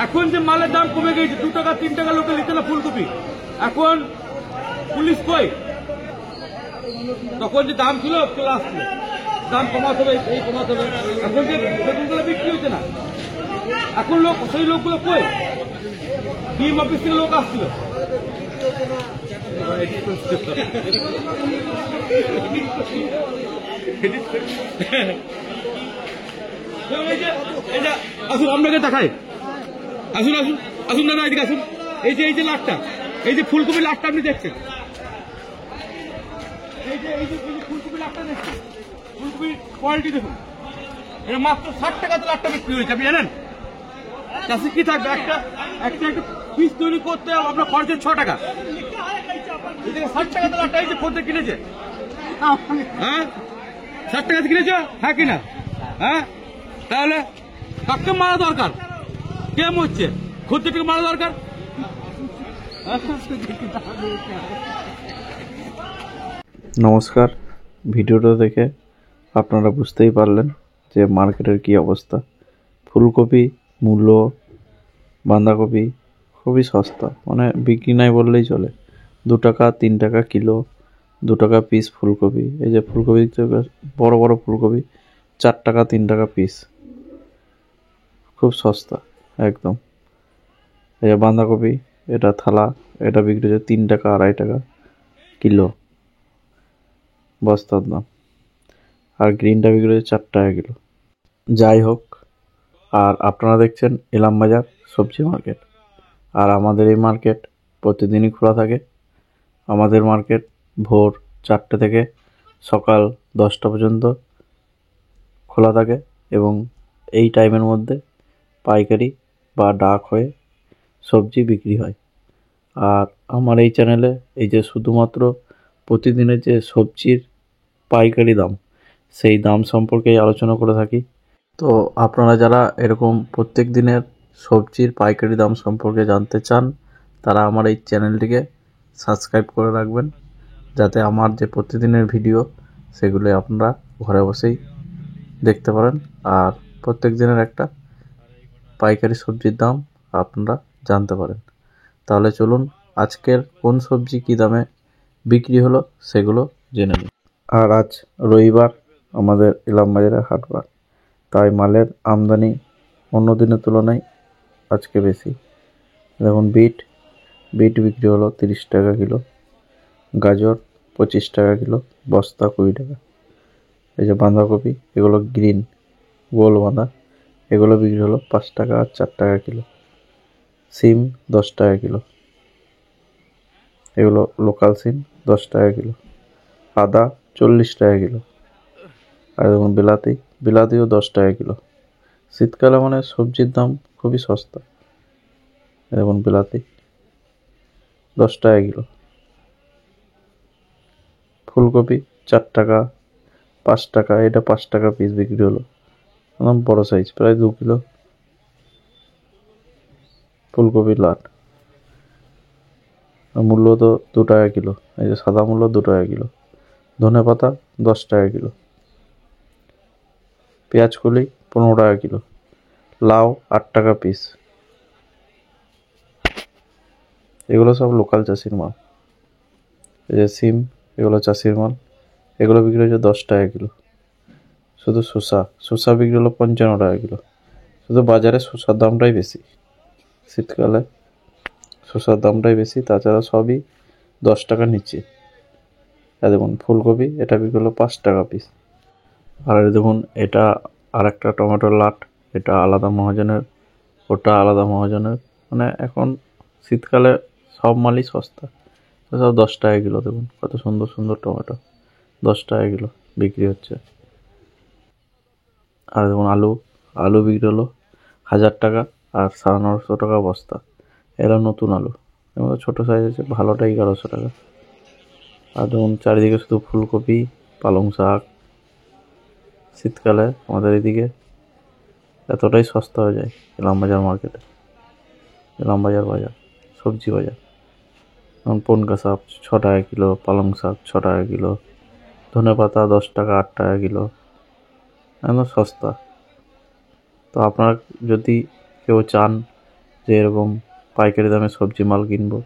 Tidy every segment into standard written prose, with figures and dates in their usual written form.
এখন যে মালের দাম কমে গেছে, 2 টাকা 3 টাকা লোকে নিতে না ফুলকপি। এখন পুলিশ কই? তখন যে দাম ছিল আসছিল, দাম কমাতে হবে, এই কমাতে হবে। এখন যে বেগুনগুলো বিক্রি হচ্ছে না, এখন লোক সেই লোকগুলো কই? ডিএম অফিস থেকে লোক আসছিল। আসুন আপনাকে দেখাই, আসুন আসুন আসুন দাদা, এদিকে আসুন। এই যে লাটটা, এই যে ফুলকপি লাটটা আপনি দেখছেন, এই যে ফুলকপি লাটটা দেখছেন, ফুলকপির কোয়ালিটি দেখুন। এটা মাত্র 60 টাকাতে লাটটা বিক্রি হয়েছে, আপনি জানেন? চাষি কি থাকবে, একটা পিস তৈরি করতে আপনার খরচের 6 টাকা। 60 টাকাতে লাটটা এই যে খরচে কিনেছে, হ্যাঁ 60 টাকাতে কিনেছে, হ্যাঁ কিনা? হ্যাঁ, তাহলে কাকে মারা দরকার? কে মরছে? খদ্দেরকে মারা দরকার। নমস্কার, ভিডিওটা দেখে আপনারা বুঝতেই পারলেন যে মার্কেটের কি অবস্থা। ফুলকপি মূল্য, বাঁধাকপি খুবই সস্তা, মানে বিক্রি নাই বললেই চলে। 2 টাকা 3 টাকা কিলো, 2 টাকা পিস ফুলকপি। এই যে ফুলকপি, বড় বড় ফুলকপি 4 টাকা 3 টাকা পিস, খুব সস্তা একদম। এই যে বাঁধাকপি, এটা থালা, এটা বিক্রি হচ্ছে 3 টাকা 2.5 টাকা কিলো বস্তার দাম। আর গ্রিনটা বিক্রি হচ্ছে 4 টাকা কিলো। যাই হোক, আর আপনারা দেখছেন ইলামবাজার সবজি মার্কেট। আর আমাদের এই মার্কেট প্রতিদিনই খোলা থাকে। আমাদের মার্কেট ভোর 4টে থেকে সকাল 10টা পর্যন্ত খোলা থাকে, এবং এই টাইমের মধ্যে পাইকারি বা ডাক হয়ে সবজি বিক্রি হয়। আর আমার এই চ্যানেলে এই যে শুধুমাত্র প্রতিদিনের যে সবজির পাইকারি দাম, সেই দাম সম্পর্কেই আলোচনা করে থাকি। তো আপনারা যারা এরকম প্রত্যেক দিনের সবজির পাইকারি দাম সম্পর্কে জানতে চান, তারা আমার এই চ্যানেলটিকে সাবস্ক্রাইব করে রাখবেন, যাতে আমার যে প্রতিদিনের ভিডিও সেগুলো আপনারা ঘরে বসেই দেখতে পারেন, আর প্রত্যেক দিনের একটা পাইকারি সবজির দাম আপনারা জানতে পারেন। তাহলে চলুন আজকের কোন সবজি কী দামে বিক্রি হলো সেগুলো জেনে নিন। আর আজ রবিবার, আমাদের ইলামবাজারের হাটবার, তাই মালের আমদানি অন্য দিনের তুলনায় আজকে বেশি। দেখুন, বিট বিক্রি হলো 30 টাকা কিলো, গাজর 25 টাকা কিলো, বস্তা 20 টাকা। এই যে বাঁধাকপি, এগুলো গ্রিন গোল বাঁধা, এগুলো বিক্রি হলো 5 টাকা আর 4 টাকা কিলো। সিম 10 টাকা কিলো, এগুলো লোকাল সিম 10 টাকা কিলো। আদা 40 টাকা কিলো। আর দেখুন বিলাতিও 10 টাকা কিলো। শীতকালে মানে সবজির দাম খুবই সস্তা। দেখুন বিলাতি 10 টাকা কিলো। ফুলকপি 4 টাকা 5 টাকা, এটা 5 টাকা পিস বিক্রি হলো, একদম বড় সাইজ, প্রায় 2 কিলো ফুলকপির লাট। মূল্য তো 2 টাকা কিলো। এই যে সাদা মূল্য 2 টাকা কিলো। ধনেপাতা 10 টাকা কিলো। পেঁয়াজ কলি 15 টাকা কিলো। লাউ 8 টাকা পিস। এগুলো সব লোকাল চাষির মাল। এই যে সিম, এগুলো চাষির মাল, এগুলো বিক্রি হচ্ছে 10 টাকা কিলো। শুধু শসা বিক্রি হলো 55 টাকা কিলো। শুধু বাজারে শসার দামটাই বেশি, শীতকালে শসার দামটাই বেশি, তাছাড়া সবই 10 টাকার নিচে। আর দেখুন ফুলকপি, এটা বিক্রি হলো 5 টাকা পিস। আর দেখুন এটা আর একটা টমেটোর লাট, এটা আলাদা মহাজনের, ওটা আলাদা মহাজনের। মানে এখন শীতকালে সব মালই সস্তা, সব 10 টাকা কিলো। দেখুন কত সুন্দর সুন্দর টমেটো, 10 টাকা কিলো বিক্রি হচ্ছে। আর দেখুন আলু বিক্রি হলো 1000 টাকা আর 950 টাকা বস্তা। এরা নতুন আলু, এবং ছোটো সাইজ আছে, ভালোটা 1100 টাকা। আর দেখুন চারিদিকে শুধু ফুলকপি, পালং শাক। শীতকালে আমাদের এদিকে এতটাই সস্তা হয়ে যায় ইলামবাজার মার্কেটে, ইলামবাজার বাজার, সবজি বাজার। যেমন পনকা শাক 6 টাকা কিলো, পালং শাক 6 টাকা কিলো, ধনেপাতা 10 টাকা 8 টাকা কিলো, একদম সস্তা। তো আপনারা যদি কেউ চান যে এরকম পাইকারি দামে সবজি মাল কিনবো,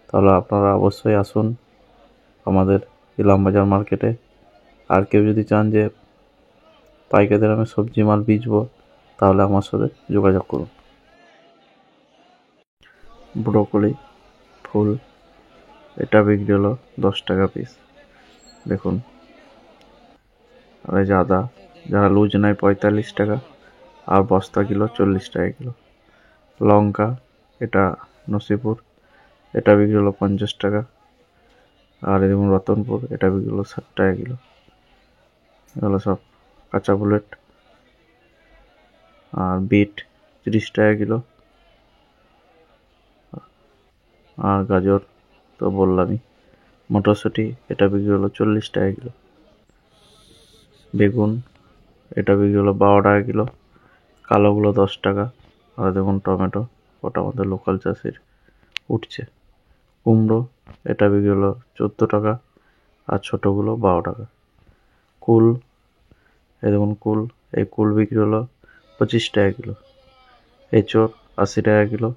তাহলে আপনারা অবশ্যই আসুন আমাদের ইলামবাজার মার্কেটে। আর কেউ যদি চান যে পাইকারি দামে সবজি মাল বেচবো, তাহলে আমার সাথে যোগাযোগ করুন। ব্রোকলি ফুল এটা বিক্রি হলো 10 টাকা পিস। দেখুন, আর এই যে আদা, যারা লুজ নেয় 45 টাকা, আর বস্তা কিলো 40 টাকা কিলো। লঙ্কা এটা নসিপুর, এটা বিক্রি হলো 50 টাকা। আর এরকম রতনপুর, এটা বিক্রি হলো 60 টাকা কিলো। এগুলো সব কাঁচা বুলেট। আর বিট 30 টাকা কিলো। আর গাজর তো বললামই। মটরশুঁটি এটা বিক্রি হলো 40 টাকা কিলো। বেগুন এটা বিক্রি হলো 12 টাকা কিলো। কালোগুলো 10 টাকা। আর দেখুন টমেটো, ওটা আমাদের লোকাল চাষির উঠছে। কুমড়ো এটা বিক্রি হলো 14 টাকা, আর ছোটোগুলো 12 টাকা। কুল, এই দেখুন কুল, এই কুল বিক্রি হলো 25 টাকা কিলো। এঁচড় 80 টাকা কিলো,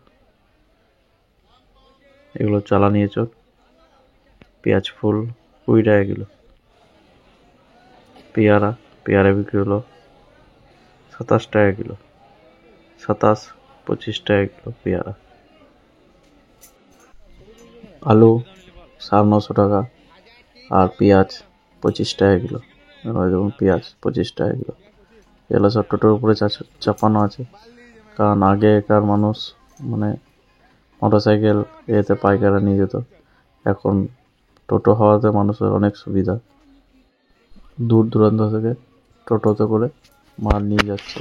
এগুলো চালানি এঁচড়। পেঁয়াজ ফুল 20 টাকা কিলো। পেয়ারা বিক্রি হলো 27 টাকা কিলো। 25 টাকা কিলো পেয়ারা। আলু 950 টাকা, আর পেঁয়াজ 25 টাকা কিলো। এবার দেখুন পেঁয়াজ 25 টাকা কিলো। এগুলো সব টোটোর উপরে চাপানো আছে, কারণ আগেকার মানুষ মানে মোটরসাইকেল এতে পাইকারা নিয়ে যেত। এখন টোটো হওয়াতে মানুষের অনেক সুবিধা, দূর দূরান্ত থেকে টোটোতে করে মাল নিয়ে যাচ্ছে।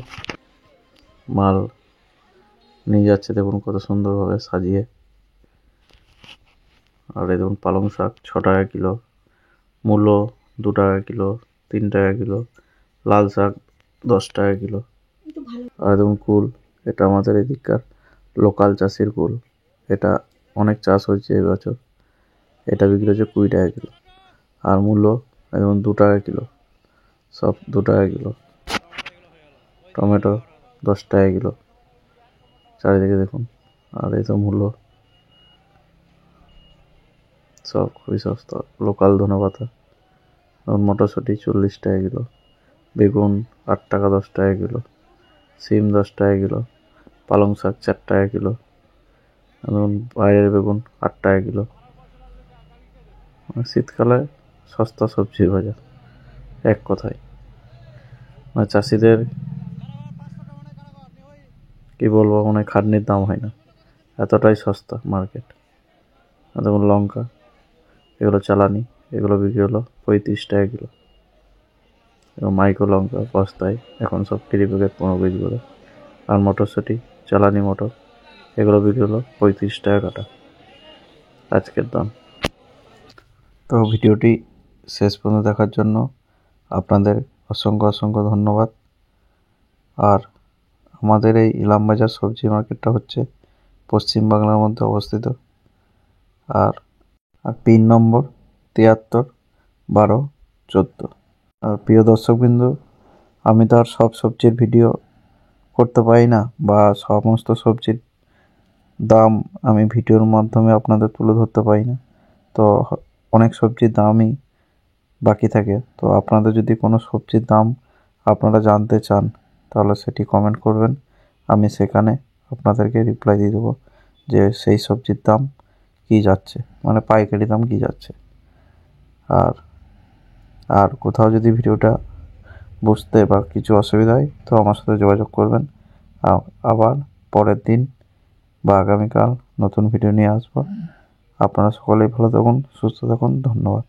দেখুন কত সুন্দরভাবে সাজিয়ে। আর এই দেখুন পালং শাক 6 টাকা কিলো। মূলো 2 টাকা কিলো, 3 টাকা কিলো। লাল শাক 10 টাকা কিলো। আর দেখুন কুল, এটা আমাদের এদিককার লোকাল চাষির কুল। এটা অনেক চাষ হয়েছে এবছর। এটা বিক্রি হচ্ছে 20 টাকা কিলো। আর মূলো একদম 2 টাকা কিলো, সব 2 টাকা কিলো। টমেটো 10 টাকা কিলো। চারিদিকে দেখুন। আর এই তো মূলো, সব খুবই সস্তা, লোকাল ধনেপাতা। মটরশুঁটি 40 টাকা কিলো। বেগুন 8 টাকা 10 টাকা কিলো। সিম 10 টাকা কিলো। পালং শাক 4 টাকা কিলো। বাইরের বেগুন 8 টাকা কিলো। শীতকালে সস্তা সবজির বাজার, এক কথায়। চাষিদের কি বলবো, খাটনির দাম হয় না, এতটাই সস্তা মার্কেট। দেখুন লঙ্কা, এগুলো চালানি, এগুলো বিক্রি হলো 35 টাকা কিলো। এবং মাইক্রো লঙ্কা বস্তায় এখন সব 3 প্যাকেট 15 কেজি করে। আর মটরশুঁটি চালানি মটর, এগুলো বিক্রি হলো 35 টাকা কাটা, আজকের দাম। তো ভিডিওটি শেষ পর্যন্ত দেখার জন্য আপনাদের অসংখ্য ধন্যবাদ। আর আমাদের এই ইলামবাজার সবজি মার্কেটটা হচ্ছে পশ্চিমবাংলার মধ্যে অবস্থিত। আর পিন নম্বর 73 12 14। আর প্রিয় দর্শকবৃন্দ, আমি তো আর সব সবজির ভিডিও করতে পারি না, বা সমস্ত সবজির দাম আমি ভিডিওর মাধ্যমে আপনাদের তুলে ধরতে পারি না। তো অনেক সবজির দামই বাকি থাকে। তো আপনাদের যদি কোনো সবজির দাম আপনারা জানতে চান, তাহলে সেটি কমেন্ট করবেন। আমি সেখানে আপনাদেরকে রিপ্লাই দিয়ে দেবো যে সেই সবজির দাম কী যাচ্ছে, মানে পাইকারি দাম কী যাচ্ছে। আর কোথাও যদি ভিডিওটা বুঝতে বা কিছু অসুবিধা হয়, তো আমার সাথে যোগাযোগ করবেন। আবার পরের দিন বা আগামীকাল নতুন ভিডিও নিয়ে আসবো। আপনারা সকলেই ভালো থাকুন, সুস্থ থাকুন। ধন্যবাদ।